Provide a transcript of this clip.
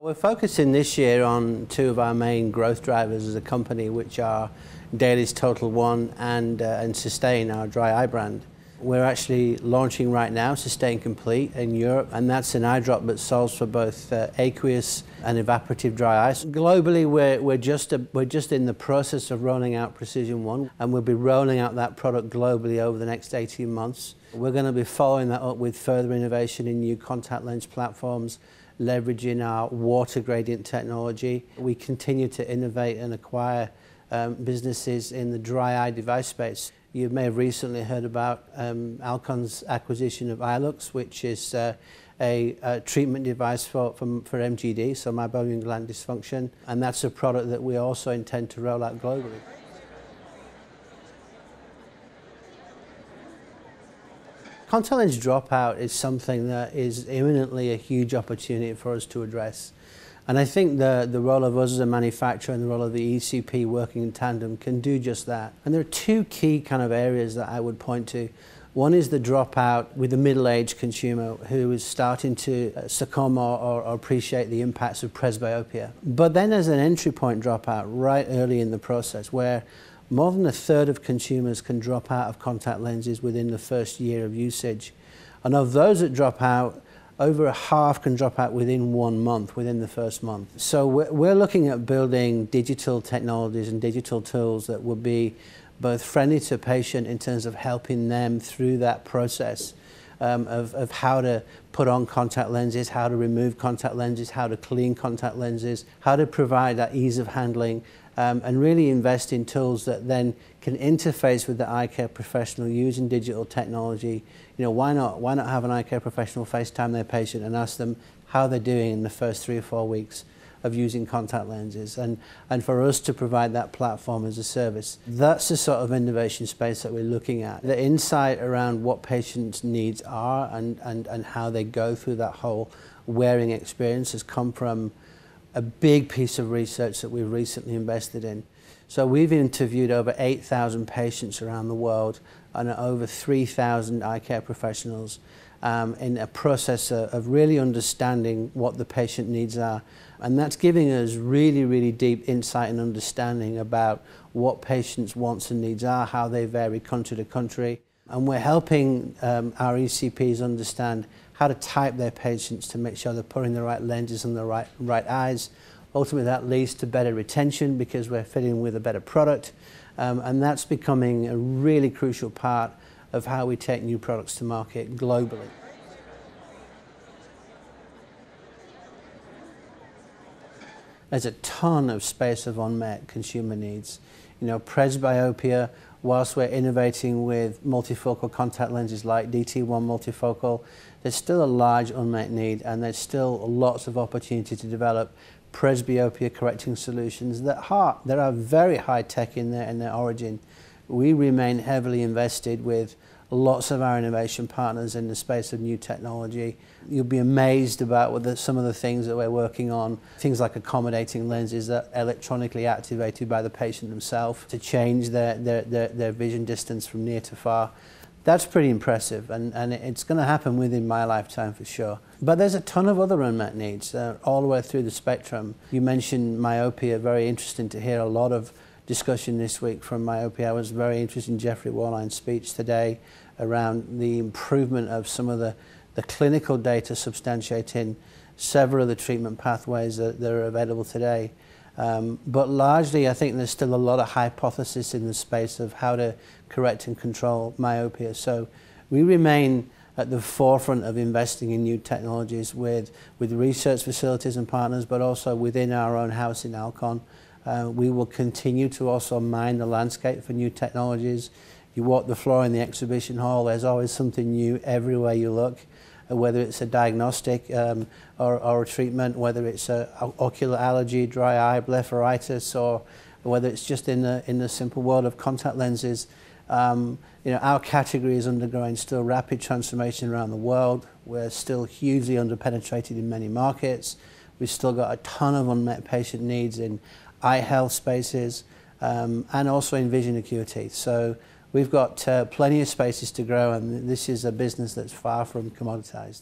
We're focusing this year on two of our main growth drivers as a company, which are Dailies Total One and Sustain, our dry eye brand. We're actually launching right now Sustain Complete in Europe, and that's an eye drop that solves for both aqueous and evaporative dry eyes. Globally, we're just in the process of rolling out Precision One, and we'll be rolling out that product globally over the next 18 months. We're going to be following that up with further innovation in new contact lens platforms, leveraging our water gradient technology. We continue to innovate and acquire businesses in the dry eye device space. You may have recently heard about Alcon's acquisition of iLux, which is a treatment device for MGD, so meibomian gland dysfunction, and that's a product that we also intend to roll out globally. Contact lens dropout is something that is imminently a huge opportunity for us to address. And I think the role of us as a manufacturer and the role of the ECP working in tandem can do just that. And there are two key kind of areas that I would point to. One is the dropout with the middle-aged consumer who is starting to succumb or appreciate the impacts of presbyopia. But then there's an entry point dropout right early in the process where more than a third of consumers can drop out of contact lenses within the first year of usage. And of those that drop out, over a half can drop out within 1 month, within the first month. So we're looking at building digital technologies and digital tools that will be both friendly to patient in terms of helping them through that process of how to put on contact lenses, how to remove contact lenses, how to clean contact lenses, how to provide that ease of handling, and really invest in tools that then can interface with the eye care professional using digital technology. You know, why not have an eye care professional FaceTime their patient and ask them how they're doing in the first 3 or 4 weeks of using contact lenses, and for us to provide that platform as a service. That's the sort of innovation space that we're looking at. The insight around what patients' needs are and how they go through that whole wearing experience has come from a big piece of research that we've recently invested in. So we've interviewed over 8,000 patients around the world and over 3,000 eye care professionals in a process of really understanding what the patient needs are. And that's giving us really, really deep insight and understanding about what patients' wants and needs are, how they vary country to country. And we're helping our ECPs understand how to type their patients to make sure they're putting the right lenses on the right eyes. Ultimately, that leads to better retention because we're fitting with a better product. And that's becoming a really crucial part of how we take new products to market globally. There's a ton of space of unmet consumer needs. You know, presbyopia, whilst we're innovating with multifocal contact lenses like DT1 multifocal, there's still a large unmet need, and there's still lots of opportunity to develop presbyopia correcting solutions that are very high tech in their origin. We remain heavily invested with lots of our innovation partners in the space of new technology. You'll be amazed about some of the things that we're working on, things like accommodating lenses that are electronically activated by the patient themselves to change their vision distance from near to far. That's pretty impressive, and it's going to happen within my lifetime for sure. But there's a ton of other unmet needs all the way through the spectrum. You mentioned myopia, very interesting to hear a lot of discussion this week from myopia. I was very interested in Jeffrey Warline's speech today around the improvement of some of the clinical data substantiating several of the treatment pathways that are available today. But largely, I think there's still a lot of hypothesis in the space of how to correct and control myopia. So we remain at the forefront of investing in new technologies with research facilities and partners, but also within our own house in Alcon. We will continue to also mine the landscape for new technologies. You walk the floor in the exhibition hall, there's always something new everywhere you look, whether it's a diagnostic or a treatment, whether it's ocular allergy, dry eye, blepharitis, or whether it's just in the simple world of contact lenses. You know, our category is undergoing still rapid transformation around the world. We're still hugely underpenetrated in many markets. We've still got a ton of unmet patient needs in eye health spaces and also in vision acuity. So we've got plenty of spaces to grow, and this is a business that's far from commoditized.